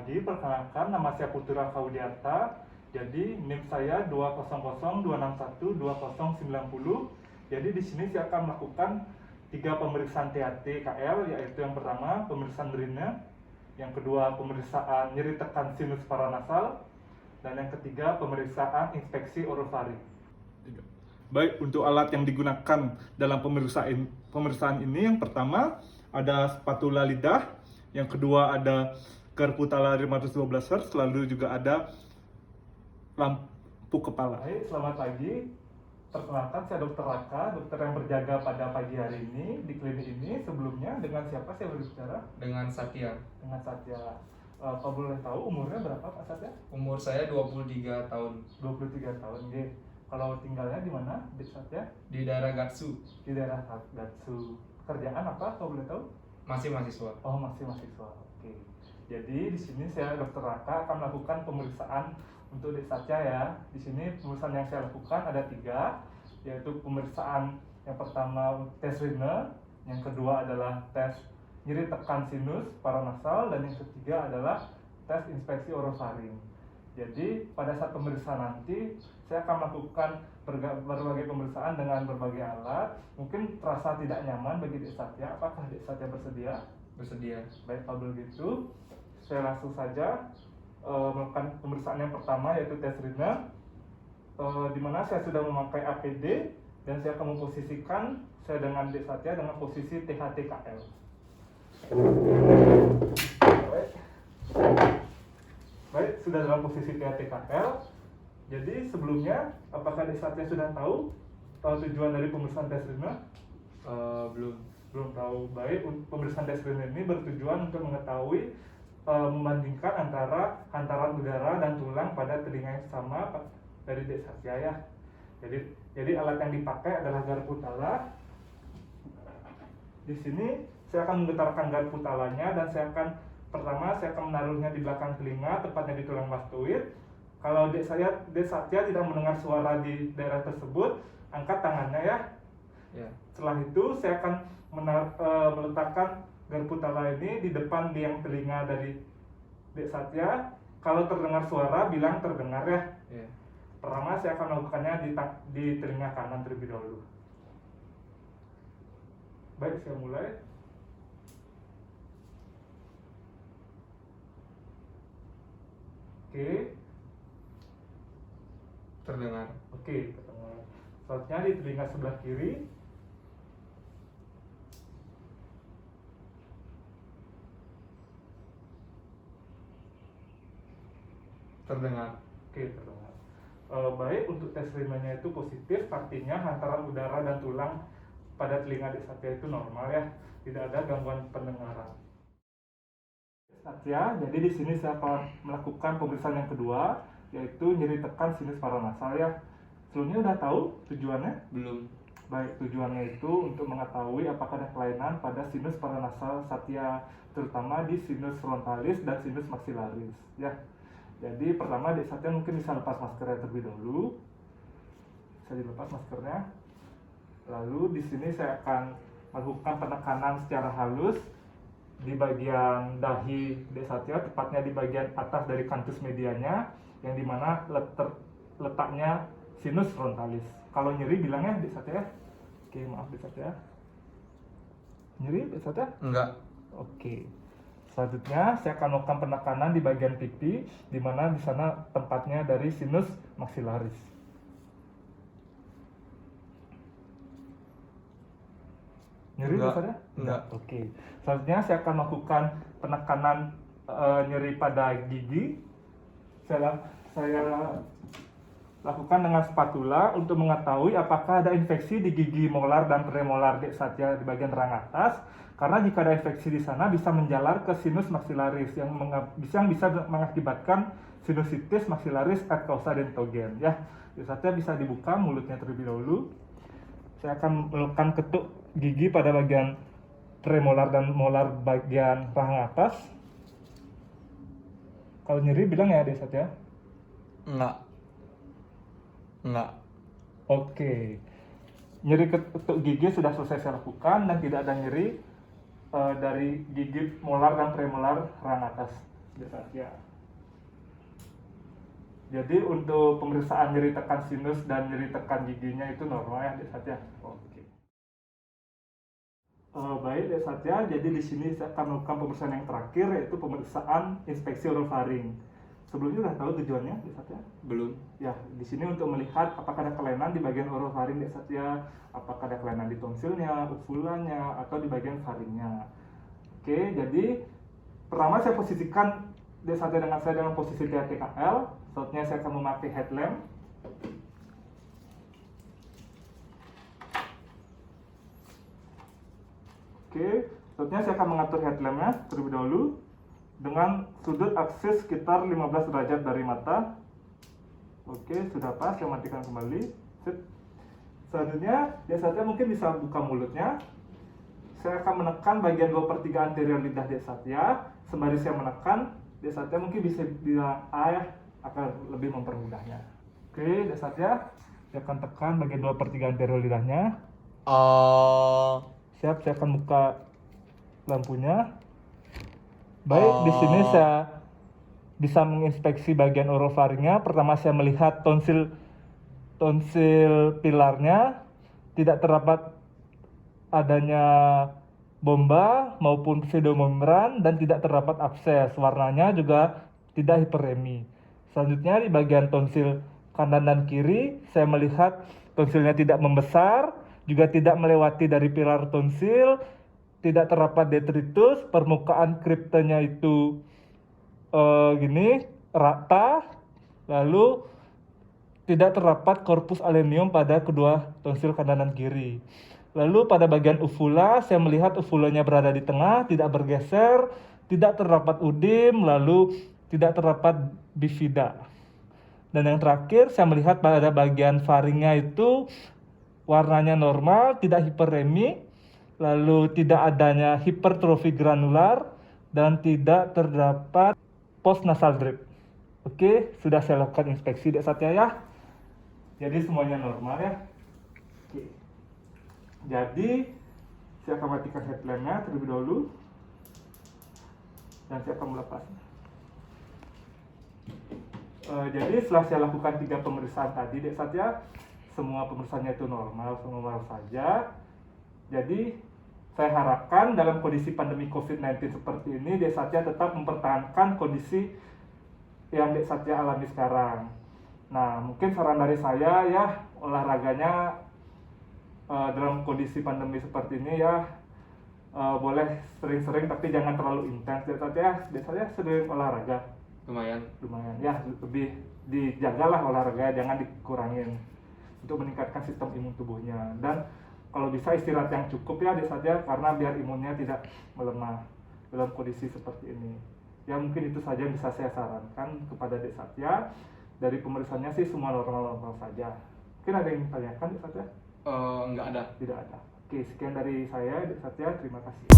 pagi, perkenalkan nama saya Putra Kaudiarta. Jadi NIM saya 20026120090. Jadi di sini saya akan melakukan 3 pemeriksaan THT KL, yaitu yang pertama pemeriksaan urine, yang kedua pemeriksaan nyeri tekan sinus paranasal, dan yang ketiga pemeriksaan inspeksi orofaring. Baik, untuk alat yang digunakan dalam pemeriksaan ini, yang pertama ada spatula lidah, yang kedua ada Garputala 512 Hz, lalu juga ada lampu kepala. Baik, selamat pagi. Perkenalkan, saya Dr. Raka, dokter yang berjaga pada pagi hari ini di klinik ini. Sebelumnya dengan siapa saya berbicara? Dengan Satya. Dengan Satya. Kalau boleh tahu umurnya berapa Pak Satya? Umur saya 23 tahun. 23 tahun, ya. Kalau tinggalnya di mana, Dik Satya? Di daerah Gatsu. Di daerah Gatsu. Kerjaan apa kalau boleh tahu? Masih mahasiswa. Oh, masih mahasiswa. Oke. Jadi di sini saya Dr. Raka akan melakukan pemeriksaan untuk Dik Satya ya. Di sini pemeriksaan yang saya lakukan ada 3, yaitu pemeriksaan yang pertama tes urine, yang kedua adalah tes nyeri tekan sinus paranasal, dan yang ketiga adalah tes inspeksi orofaring. Jadi pada saat pemeriksaan nanti saya akan melakukan berbagai pemeriksaan dengan berbagai alat. Mungkin terasa tidak nyaman bagi Dik Satya. Apakah Dik Satya bersedia? Bersedia. Baik, kalau begitu saya langsung saja melakukan pemeriksaan yang pertama, yaitu tes urine, di mana saya sudah memakai APD dan saya akan memposisikan saya dengan Dik Satya dengan posisi THT-KL. Baik, sudah dalam posisi THT-KL. Jadi sebelumnya, apakah Dik Satya sudah tahu tujuan dari pemeriksaan tes urine? Belum tahu. Baik, pemeriksaan tes urine ini bertujuan untuk mengetahui membandingkan antara hantaran udara dan tulang pada telinga yang sama dari Dik Satya ya. Jadi alat yang dipakai adalah Garputala. Di sini saya akan menggetarkan Garputalanya dan saya akan menaruhnya di belakang telinga, tepatnya di tulang mastoid. Kalau Dik Satya tidak mendengar suara di daerah tersebut, angkat tangannya ya. Ya. Setelah itu saya akan meletakkan Garputala ini di depan liang telinga dari Dik Satya. Kalau terdengar suara, bilang terdengar ya. Ya. Pertama saya akan melakukannya di telinga kanan terlebih dahulu. Baik, saya mulai. Oke. Terdengar. Oke, terdengar. Selanjutnya di telinga sebelah kiri. Terdengar. Oke, terdengar. Baik, untuk tes urinanya itu positif, artinya hantaran udara dan tulang pada telinga Dik Satya itu normal ya, tidak ada gangguan pendengaran. Satya, jadi di sini saya akan melakukan pemeriksaan yang kedua, yaitu nyeri tekan sinus paranasal ya. Sebelumnya udah tahu tujuannya? Belum. Baik, tujuannya itu untuk mengetahui apakah ada kelainan pada sinus paranasal Satya, terutama di sinus frontalis dan sinus maxillaris ya. Jadi pertama Dik Satya mungkin bisa lepas maskernya terlebih dahulu. Bisa dilepas maskernya. Lalu di sini saya akan melakukan penekanan secara halus di bagian dahi Dik Satya, tepatnya di bagian atas dari kantus medianya, yang dimana letaknya sinus frontalis. Kalau nyeri bilangnya Dik Satya. Oke, maaf Dik Satya. Nyeri Dik Satya? Enggak. Oke. Selanjutnya saya akan melakukan penekanan di bagian pipi, di mana di sana tempatnya dari sinus maxillaris. Nyeri Enggak. Dik Satya? Enggak. Oke. Selanjutnya saya akan melakukan penekanan nyeri pada gigi. Saya lakukan dengan spatula untuk mengetahui apakah ada infeksi di gigi molar dan premolar Dik Satya di bagian rang atas. Karena jika ada infeksi di sana bisa menjalar ke sinus maxillaris yang bisa mengakibatkan sinusitis maxillaris ad causa dentogen ya. Dik Satya bisa dibuka mulutnya terlebih dahulu. Saya akan melakukan ketuk gigi pada bagian premolar dan molar bagian rahang atas. Kalau nyeri bilang ya Dik Satya? Enggak. Enggak. Oke. Nyeri ketuk gigi sudah selesai saya lakukan dan tidak ada nyeri dari gigi molar dan premolar rahang atas. Dek Satya. Jadi untuk pemeriksaan nyeri tekan sinus dan nyeri tekan giginya itu normal ya Dek Satya. Oke. Baik Dek Satya, jadi di sini saya akan melakukan pemeriksaan yang terakhir yaitu pemeriksaan inspeksi orofaring. Sebelumnya sudah tahu tujuannya Dek Satya? Belum. Ya, di sini untuk melihat apakah ada kelainan di bagian orofaring Dek Satya, apakah ada kelainan di tonsilnya, ufulanya, atau di bagian faringnya. Oke, jadi pertama saya posisikan Dek Satya dengan posisi TKL. Selanjutnya saya akan memakai headlamp. Oke, selanjutnya saya akan mengatur headlampnya terlebih dahulu dengan sudut aksis sekitar 15 derajat dari mata. Oke, sudah pas, saya matikan kembali. Sip. Selanjutnya, Dek Satya mungkin bisa buka mulutnya. Saya akan menekan bagian 2/3 anterior lidah Dek Satya. Sembari saya menekan, Dek Satya mungkin bisa bilang akan lebih mempermudahnya. Oke, Dek Satya, saya akan tekan bagian 2/3 anterior lidahnya. Siap, saya akan buka lampunya. Baik, di sini saya bisa menginspeksi bagian orofaringnya. Pertama saya melihat tonsil pilarnya tidak terdapat adanya bomba maupun pseudomembran dan tidak terdapat abses. Warnanya juga tidak hiperemi. Selanjutnya di bagian tonsil kanan dan kiri saya melihat tonsilnya tidak membesar, juga tidak melewati dari pilar tonsil, tidak terdapat detritus, permukaan kriptenya itu rata, lalu tidak terdapat korpus alenium pada kedua tonsil kanan dan kiri. Lalu pada bagian ufula, saya melihat ufulanya berada di tengah, tidak bergeser, tidak terdapat udim, lalu tidak terdapat bifida. Dan yang terakhir, saya melihat pada bagian faringnya itu warnanya normal, tidak hiperemi, lalu tidak adanya hipertrofi granular, dan tidak terdapat post nasal drip. Oke, sudah saya lakukan inspeksi Dek Satya ya. Jadi semuanya normal ya. Oke. Jadi saya akan matikan headlampnya terlebih dahulu dan saya akan melepasnya. Jadi setelah saya lakukan 3 pemeriksaan tadi Dek Satya, semua pemeriksaannya itu normal saja. Jadi saya harapkan dalam kondisi pandemi COVID-19 seperti ini Dek Satya tetap mempertahankan kondisi yang Dek Satya alami sekarang. Nah, mungkin saran dari saya ya, olahraganya dalam kondisi pandemi seperti ini ya boleh sering-sering tapi jangan terlalu intens Dek Satya. Dek Satya sering olahraga. Lumayan Ya, lebih dijagalah olahraga, jangan dikurangin untuk meningkatkan sistem imun tubuhnya. Dan kalau bisa istirahat yang cukup ya Dek Satya, karena biar imunnya tidak melemah dalam kondisi seperti ini. Ya mungkin itu saja yang bisa saya sarankan kepada Dek Satya. Dari pemeriksaannya sih semua normal saja. Mungkin ada yang ditanyakan Dek Satya? nggak ada. Tidak ada. Oke, sekian dari saya Dek Satya, terima kasih.